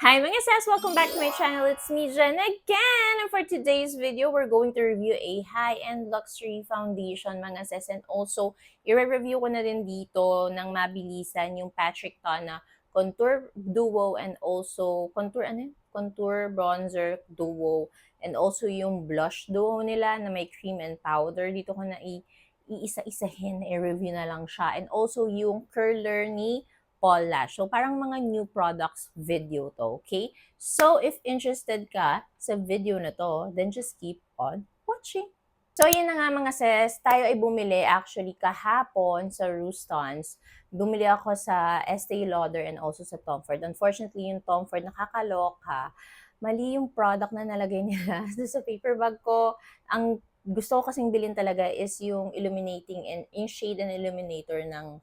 Hi mga sis! Welcome back to my channel. It's me, Jen, again! And for today's video, we're going to review a high-end luxury foundation mga sis. And also, i-review ko na din dito ng mabilisan yung Patrick Ta na Contour Duo and also Contour Bronzer Duo. And also yung blush duo nila na may cream and powder. Dito ko na iisa-isahin, i-review na lang siya. And also yung curler ni Paul Lash. So, parang mga new products video to, okay? So, if interested ka sa video na to, then just keep on watching. So, yun na nga mga sis, tayo ay bumili actually kahapon sa Roustons. Bumili ako sa Estee Lauder and also sa Tom Ford. Unfortunately, yung Tom Ford nakakaloka. Mali yung product na nalagay nila sa paper bag ko. Ang gusto ko kasing bilhin talaga is yung illuminating and yung shade and illuminator ng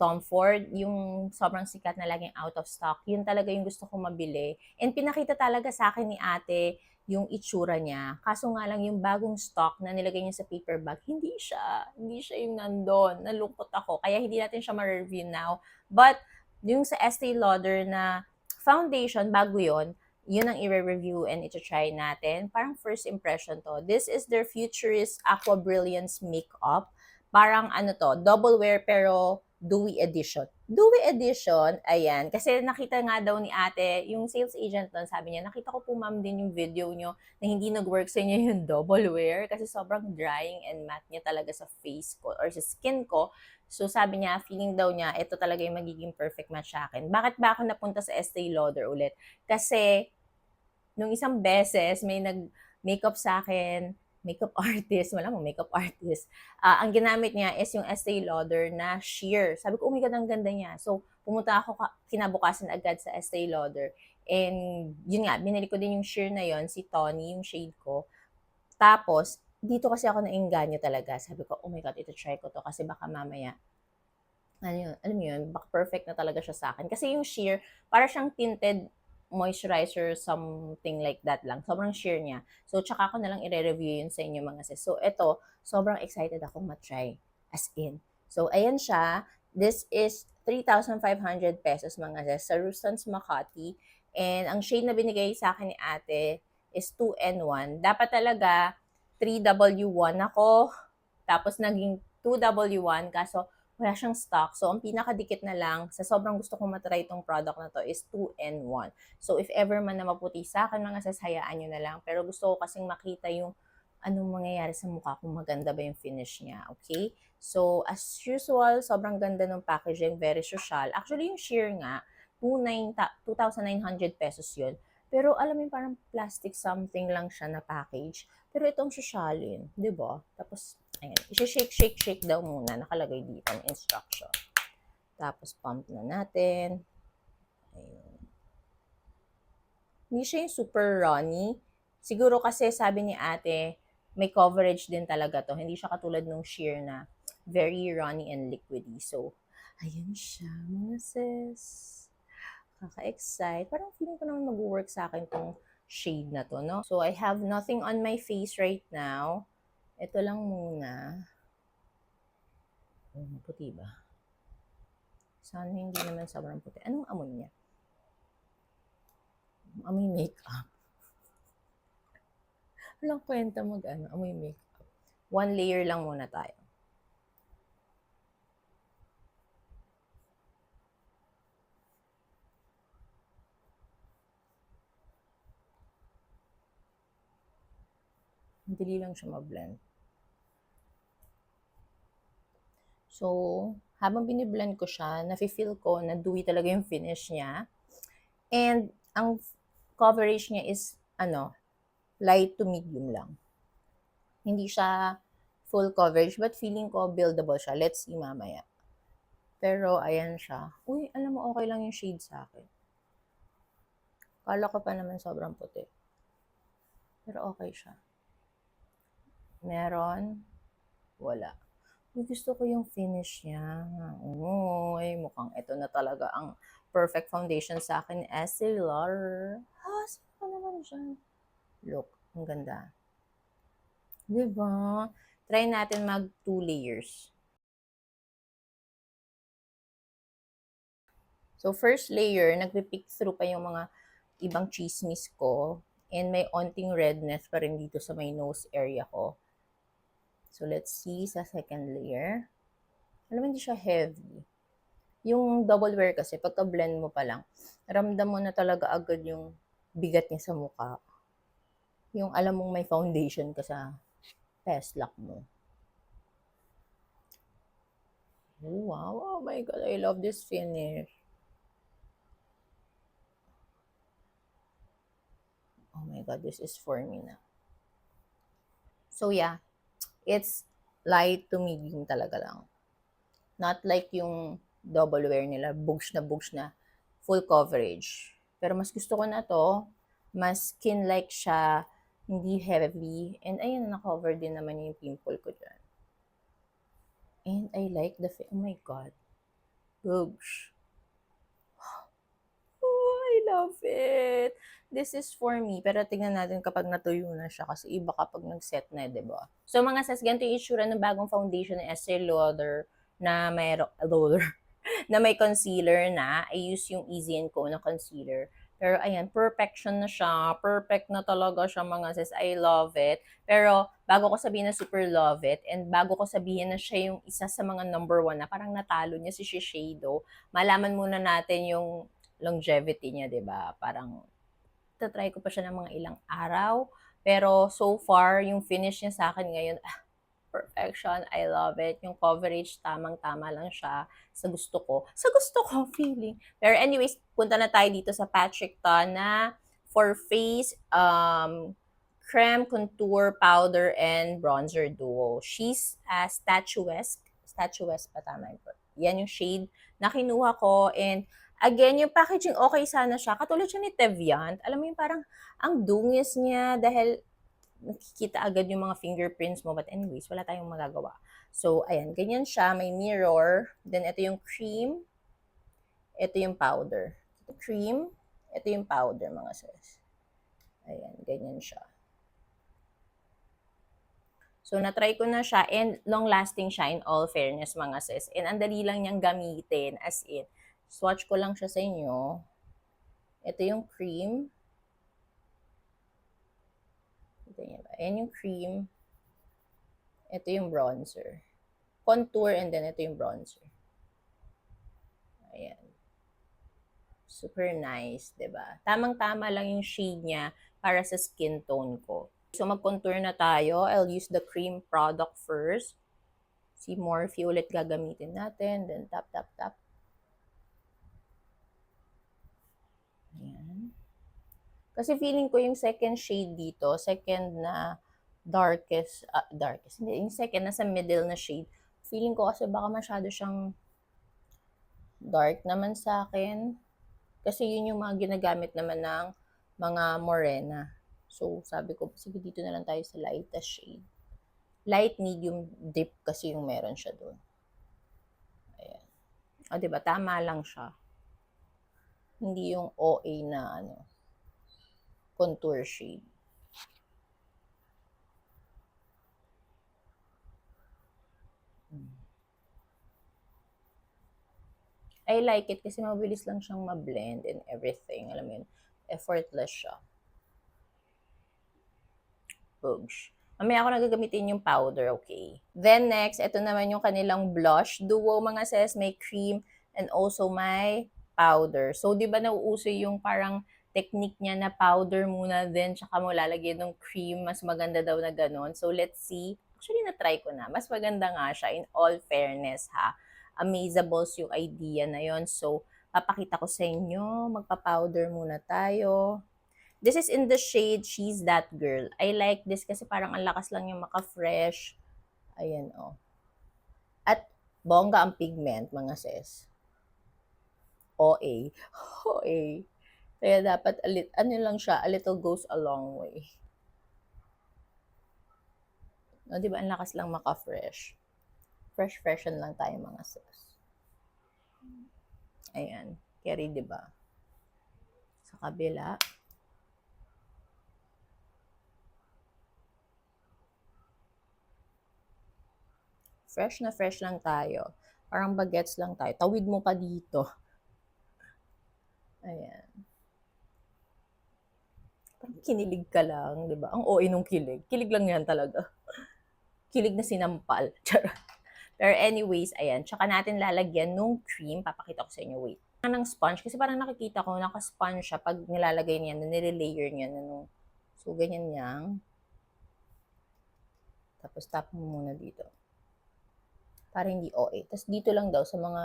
Tom Ford, yung sobrang sikat na laging out of stock, yun talaga yung gusto kong mabili. And pinakita talaga sa akin ni ate yung itsura niya. Kaso nga lang yung bagong stock na nilagay niya sa paper bag, hindi siya. Hindi siya yung nandun. Nalungkot ako. Kaya hindi natin siya ma-review now. But yung sa Estee Lauder na foundation, bago yun ang i-review and ito-try natin. Parang first impression to. This is their Futurist Aqua Brilliance Makeup. Parang ano to, double wear pero Dewy Edition. Dewy Edition, ayan. Kasi nakita nga daw ni ate, yung sales agent doon, sabi niya, nakita ko po ma'am din yung video nyo na hindi nag-work sa inyo yung double wear kasi sobrang drying and matte niya talaga sa face ko or sa skin ko. So sabi niya, feeling daw niya, ito talaga yung magiging perfect match sa akin. Bakit ba ako napunta sa Estee Lauder ulit? Kasi nung isang beses, may nag-makeup sa akin, makeup artist, wala mo makeup artist. Ang ginamit niya is yung Estee Lauder na sheer. Sabi ko, oh my God, ang ganda niya. So, pumunta ako kinabukasan agad sa Estee Lauder. And yun nga, binili ko din yung sheer na yon si Tony, yung shade ko. Tapos, dito kasi ako nainganyo talaga. Sabi ko, oh my God, ito try ko to kasi baka mamaya ano yun, alam mo yun, baka perfect na talaga siya sa akin. Kasi yung sheer, para siyang tinted moisturizer, something like that lang. Sobrang sheer niya. So, tsaka ko na lang i-review yun sa inyo mga sis. So, ito, sobrang excited akong matry. As in. So, ayan siya. This is 3,500 pesos mga sis sa Rustons Makati. And ang shade na binigay sa akin ni ate is 2N1. Dapat talaga 3W1 ako. Tapos naging 2W1 kaso wala siyang stock. So, ang pinakadikit na lang, sa sobrang gusto kong matry itong product na to is 2N1. So, if ever man na maputi sa akin, mga sis, hayaan nyo na lang. Pero gusto ko kasing makita yung anong mangyayari sa mukha kung maganda ba yung finish niya. Okay? So, as usual, sobrang ganda ng packaging, very social. Actually, yung sheer nga, 2,900 pesos yun. Pero alam mo yung parang plastic something lang siya na package. Pero itong sosyalin, di ba? Tapos, ayan, i-shake daw muna. Nakalagay dito ang instruction. Tapos, pump na natin. Ayun. Hindi siya yung super runny. Siguro kasi sabi ni ate, may coverage din talaga to. Hindi siya katulad nung sheer na very runny and liquidy. So, ayun siya, mga sis. Kaka-excite. Parang feeling ko naman mag-work sa akin tong shade na to, no? So, I have nothing on my face right now. Ito lang muna. Puti ba? Sana hindi naman sobrang puti. Anong amoy niya? Amoy makeup. Walang kwenta amoy makeup. One layer lang muna tayo. Madali lang siya ma-blend. So, habang biniblend ko siya, nafe-feel ko na dewy talaga yung finish niya. And, ang coverage niya is, light to medium lang. Hindi siya full coverage, but feeling ko buildable siya. Let's see mamaya. Pero, ayan siya. Uy, alam mo, okay lang yung shade sa akin. Kala ko pa naman sobrang puti. Pero okay siya. Meron, wala. Gusto ko yung finish niya. Uy, mukhang ito na talaga ang perfect foundation sa akin. Estee Lauder. Saan naman dyan? Look, ang ganda. Diba? Try natin mag 2 layers. So, first layer, nagpipick through pa yung mga ibang chismis ko. And may onting redness pa rin dito sa may nose area ko. So, let's see sa second layer. Alam mo, hindi siya heavy. Yung double wear kasi, pagka-blend mo pa lang, ramdam mo na talaga agad yung bigat niya sa mukha. Yung alam mong may foundation ka sa Peslak mo. Oh, wow. Oh my God, I love this finish. Oh my God, this is for me na. So yeah, it's light to medium talaga lang. Not like yung double wear nila, bugs na full coverage. Pero mas gusto ko na to, mas skin-like siya, hindi heavy, and ayun, na-cover din naman yung pimple ko dyan. And I like the oh my God, bugs. Oh, I love it. This is for me. Pero tingnan natin kapag natuyo na siya kasi iba kapag nag-set na, diba? So mga sis, ganito yung itsura ng bagong foundation ng Estee Lauder na may na may concealer na. I use yung Easy & Co na concealer. Pero ayan, perfection na siya. Perfect na talaga siya mga sis. I love it. Pero bago ko sabihin na super love it and bago ko sabihin na siya yung isa sa mga number 1 na parang natalo niya si Shiseido, malaman muna natin yung longevity niya, 'di ba? Parang try ko pa siya ng mga ilang araw. Pero so far, yung finish niya sa akin ngayon, perfection. I love it. Yung coverage, tamang-tama lang siya sa gusto ko. Sa gusto ko, feeling. Pero anyways, punta na tayo dito sa Patrick Ta na for face, creme, contour, powder, and bronzer duo. She's statuesque. Statuesque pa tama yun. Yan yung shade na kinuha ko. And again, yung packaging okay sana siya. Katulad siya ni Teviant. Alam mo yung parang ang dungis niya dahil nakikita agad yung mga fingerprints mo. But anyways, wala tayong magagawa. So, ayan, ganyan siya. May mirror. Then, ito yung cream. Ito yung powder. Ito cream. Ito yung powder, mga sis. Ayan, ganyan siya. So, na-try ko na siya and long-lasting siya in all fairness, mga sis. And ang dali lang niyang gamitin, as in. Swatch ko lang siya sa inyo. Ito yung cream. Ayan yung cream. Ito yung bronzer. Contour and then ito yung bronzer. Ayan. Super nice, 'di ba? Tamang-tama lang yung shade niya para sa skin tone ko. So mag-contour na tayo. I'll use the cream product first. Si Morphe ulit gagamitin natin. Then tap, tap, tap. Ayan. Kasi feeling ko yung second shade dito, second na darkest, hindi, yung second, nasa middle na shade. Feeling ko kasi baka masyado siyang dark naman sa akin. Kasi yun yung mga ginagamit naman ng mga morena. So, sabi ko, sige, dito na lang tayo sa lightest shade. Light, medium, deep kasi yung meron siya doon. Ayan. O, diba? Tama lang siya. Hindi yung OA na, contour shade. I like it kasi mabilis lang siyang ma-blend and everything. Alam mo yun, effortless siya. Boosh. Mamaya ako nagagamitin yung powder, okay? Then next, ito naman yung kanilang blush duo, mga sis. May cream and also may powder. So, di ba nauuso yung parang technique niya na powder muna din, tsaka mo lalagyan ng cream. Mas maganda daw na ganun. So, let's see. Actually, na-try ko na. Mas maganda nga siya in all fairness, ha? Amazables yung idea na yon. So, papakita ko sa inyo. Magpa-powder muna tayo. This is in the shade She's That Girl. I like this kasi parang ang lakas lang yung maka-fresh. Ayan, oh. At bongga ang pigment, mga sis. OA. OA. Kaya dapat, ano lang siya, a little goes a long way. No, di ba, ang lakas lang maka-fresh. Fresh-freshen lang tayo, mga sis. Ayan. Carry, di ba? Sa kabila. Fresh na fresh lang tayo. Parang bagets lang tayo. Tawid mo pa dito. Ayan. kinilig ka lang, di ba? Ang OA nung kilig. Kilig lang yan talaga. Kilig na sinampal. Charot. Pero anyways, ayan. Tsaka natin lalagyan nung cream. Papakita ko sa inyo. Wait. Ng sponge. Kasi parang nakikita ko, naka-sponge siya pag nilalagay niya, nire-layer niya. So, ganyan yang. Tapos tap mo muna dito. Para hindi OA. Tapos dito lang daw sa mga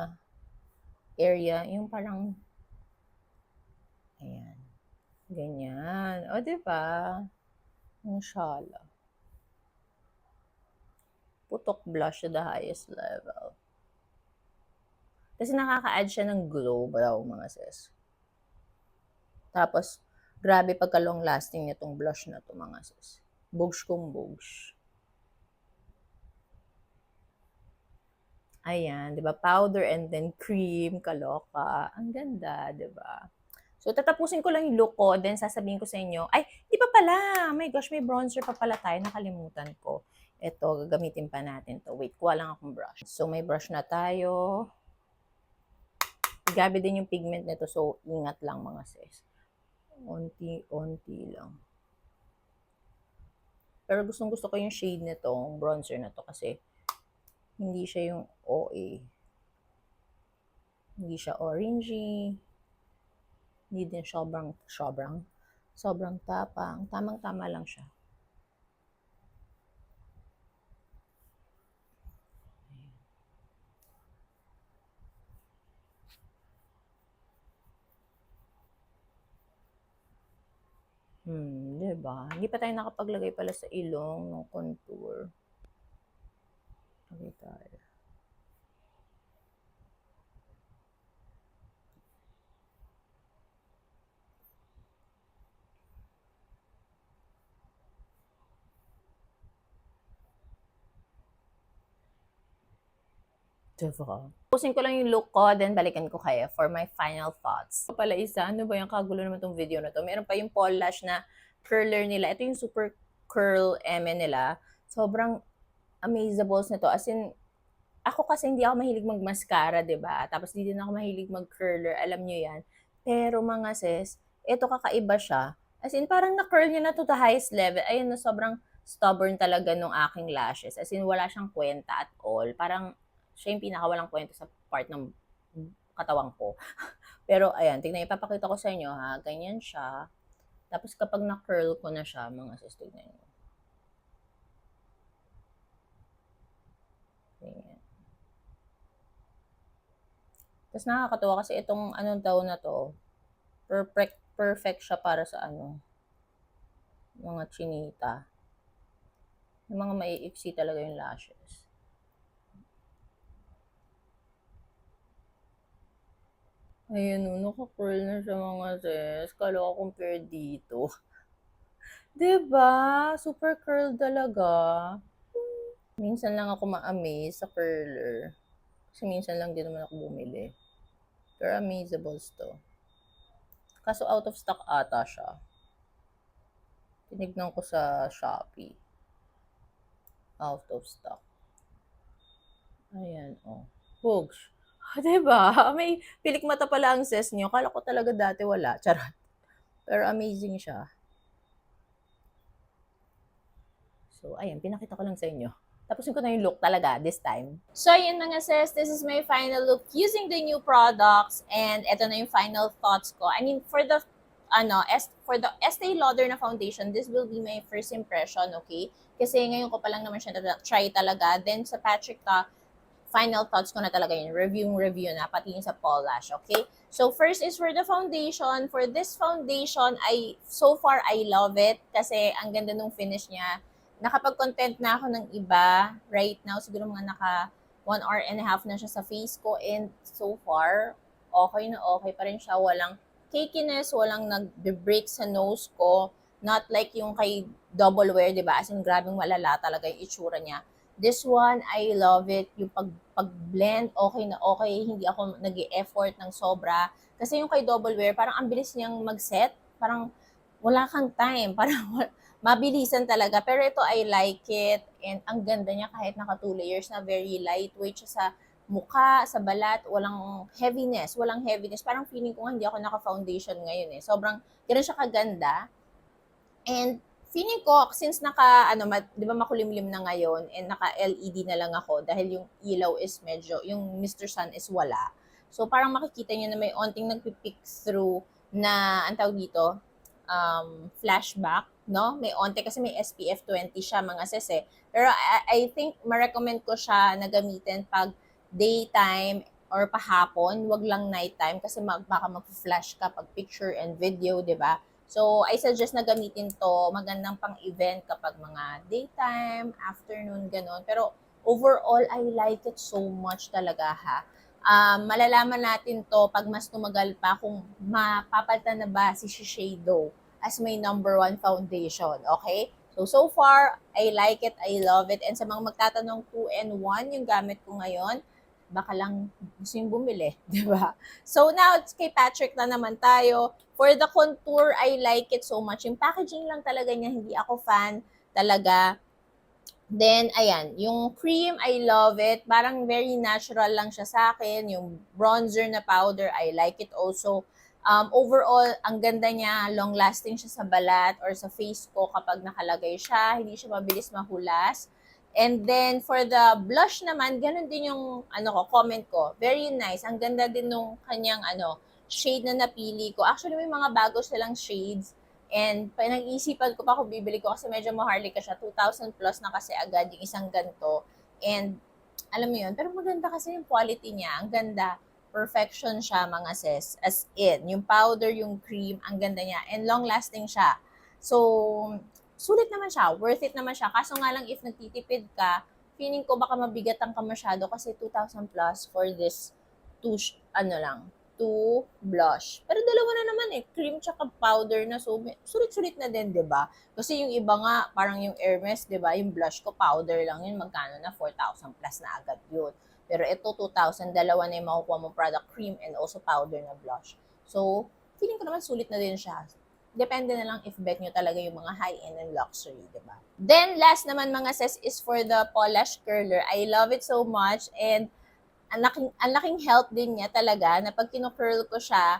area, yung parang, ayan. Ganyan. O, diba? Inshallah. Putok blush to the highest level. Kasi nakaka-add siya ng glow daw, mga sis. Tapos, grabe pagka long lasting nitong blush na to, mga sis. Bugs kong bugs. Ayan, 'di ba? Powder and then cream, kaloka. Ang ganda, 'di ba? So, tatapusin ko lang yung look ko, then sasabihin ko sa inyo, ay, di pa pala, my gosh, may bronzer pa pala tayo, nakalimutan ko. Ito, gagamitin pa natin to. Wait, kuha lang akong brush. So, may brush na tayo. Gabi din yung pigment nito, so ingat lang mga sis. Onti-onti lang. Pero gustong-gusto ko yung shade nitong bronzer na to kasi hindi siya yung OA. Hindi siya orangey. Hindi din sobrang tapang. Tamang-tama lang siya. Diba? Hindi pa tayo nakapaglagay pala sa ilong ng contour. Okay tayo. Diba? Pusin ko lang yung look ko, then balikan ko kayo for my final thoughts. Pala isa, ano ba yung kagulo naman tong video na to? Meron pa yung Paul Lash na curler nila. Ito yung super curl eme nila. Sobrang amazables na to. As in, ako kasi hindi ako mahilig mag-mascara, diba? Tapos hindi din ako mahilig mag-curler. Alam nyo yan. Pero mga sis, ito kakaiba siya. As in, parang na-curl niya na to the highest level. Ayun na, sobrang stubborn talaga nung aking lashes. As in, wala siyang kwenta at all. Parang, siya yung pinakawalang kwenta sa part ng katawang ko. Pero, ayan, tignan, ipapakita ko sa inyo, ha. Ganyan siya. Tapos, kapag na-curl ko na siya, mga sis, tignan nyo. Ganyan. Tapos, nakakatuwa kasi itong ano daw na to, perfect siya para sa ano, mga chinita. Yung mga maiiksi talaga yung lashes. Ayan o, naka-curl na siya mga sis. Kala ko compare dito. Diba? Super curl talaga. Minsan lang ako ma-amaze sa curler. Kasi minsan lang din naman ako bumili. Pero amazables to. Kaso out of stock ata siya. Tinignan ko sa Shopee. Out of stock. Ayan, oh. Hugs. Diba? May pilik mata pala ang sis nyo. Kala ko talaga dati wala. Charot. Pero amazing siya. So, ayan. Pinakita ko lang sa inyo. Tapusin ko na yung look talaga this time. So, ayun mga sis. This is my final look using the new products. And ito na yung final thoughts ko. I mean, for the Estee Lauder na foundation, this will be my first impression, okay? Kasi ngayon ko pa lang naman siya try talaga. Then sa Patrick final thoughts ko na talaga yun. Review na, pati yung sa Paul Lash, okay? So, first is for the foundation. For this foundation, so far, I love it. Kasi ang ganda nung finish niya. Nakapag-content na ako ng iba. Right now, siguro mga naka 1 hour and a half na siya sa face ko. And so far, okay na okay pa rin siya. Walang cakiness, walang nag-break sa nose ko. Not like yung kay Double Wear, diba? As in, grabing malala talaga yung itsura niya. This one, I love it. Yung pag-blend, okay na okay. Hindi ako nag-e-effort ng sobra. Kasi yung kay Double Wear, parang ang bilis niyang mag-set. Parang wala kang time. Parang mabilisan talaga. Pero ito, I like it. And ang ganda niya kahit naka 2 layers na very lightweight siya sa mukha, sa balat. Walang heaviness. Parang feeling ko nga hindi ako naka-foundation ngayon eh. Sobrang, ganun siya kaganda. And feeling ko, since naka, di ba makulimlim na ngayon, and naka LED na lang ako, dahil yung ilaw is medyo, yung Mr. Sun is wala. So, parang makikita nyo na may onting nagpipick through na, ang tawag dito, flashback, no? May onte kasi may SPF 20 siya, mga sis eh. Pero I think, ma-recommend ko siya na gamitin pag daytime or pahapon, wag lang nighttime kasi baka mag-flash ka pag picture and video, di ba? So, I suggest na gamitin to, magandang pang-event kapag mga daytime, afternoon, ganon. Pero overall, I like it so much talaga ha. Malalaman natin to pag mas tumagal pa kung mapapalitan na ba si Shiseido as my number 1 foundation, okay? So far, I like it, I love it. And sa mga magtatanong 2-in-1 yung gamit ko ngayon, baka lang gusto yung bumili, di ba? So now, it's kay Patrick na naman tayo. For the contour, I like it so much. Yung packaging lang talaga niya, hindi ako fan talaga. Then, ayan, yung cream, I love it. Parang very natural lang siya sa akin. Yung bronzer na powder, I like it also. Overall, ang ganda niya, long-lasting siya sa balat or sa face ko kapag nakalagay siya. Hindi siya mabilis mahulas. And then, for the blush naman, ganun din yung comment ko. Very nice. Ang ganda din nung kanyang shade na napili ko. Actually, may mga bago silang shades. And pinag-iisipan ko pa kung bibili ko kasi medyo maharlika siya. 2,000 plus na kasi agad yung isang ganito. And alam mo yun, pero maganda kasi yung quality niya. Ang ganda. Perfection siya, mga sis. As in, yung powder, yung cream, ang ganda niya. And long-lasting siya. So, sulit naman siya. Worth it naman siya. Kaso nga lang, if nagtitipid ka, feeling ko baka mabigatan ka masyado kasi 2,000 plus for this two blush. Pero dalawa na naman eh, cream tsaka powder na, so sulit-sulit na din, 'di ba? Kasi yung iba nga, parang yung Hermes, 'di ba? Yung blush ko powder lang yun, magkano na 4,000 plus na agad yun. Pero ito 2,000, dalawa na yung makukuha mong product, cream and also powder na blush. So, feeling ko naman sulit na din siya. Depende na lang if bet nyo talaga yung mga high-end and luxury, di ba? Then, last naman mga sis is for the Polish Curler. I love it so much and ang laking help din niya talaga na pag kino-curl ko siya,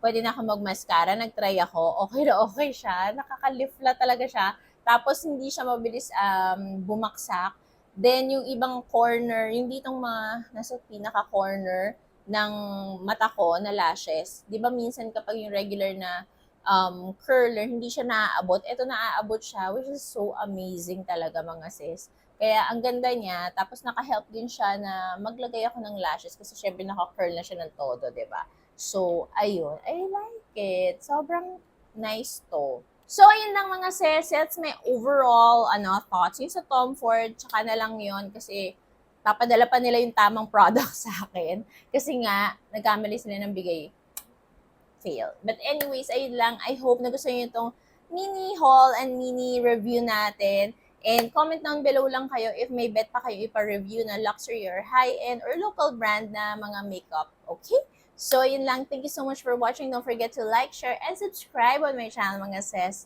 pwede na ako mag-mascara. Nag-try ako. Okay na okay siya. Nakaka-lifla talaga siya. Tapos, hindi siya mabilis bumaksak. Then, yung ibang corner, yung ditong mga nasa pinaka-corner ng mata ko na lashes, di ba minsan kapag yung regular na curler, hindi siya naaabot. Ito naaabot siya, which is so amazing talaga, mga sis. Kaya ang ganda niya, tapos naka-help din siya na maglagay ako ng lashes kasi syempre naka-curl na siya ng todo, 'di ba? So, ayun, I like it. Sobrang nice to. So, ayun lang mga sesets, may overall thoughts. Yung sa Tom Ford, tsaka na lang yun kasi papadala pa nila yung tamang product sa akin. Kasi nga, nagkamali sila ng bigay fail. But anyways, ayun lang. I hope na gusto niyo itong mini haul and mini review natin. And comment down below lang kayo if may bet pa kayo ipa-review na luxury or high-end or local brand na mga makeup. Okay? So, yun lang. Thank you so much for watching. Don't forget to like, share, and subscribe on my channel, mga sis.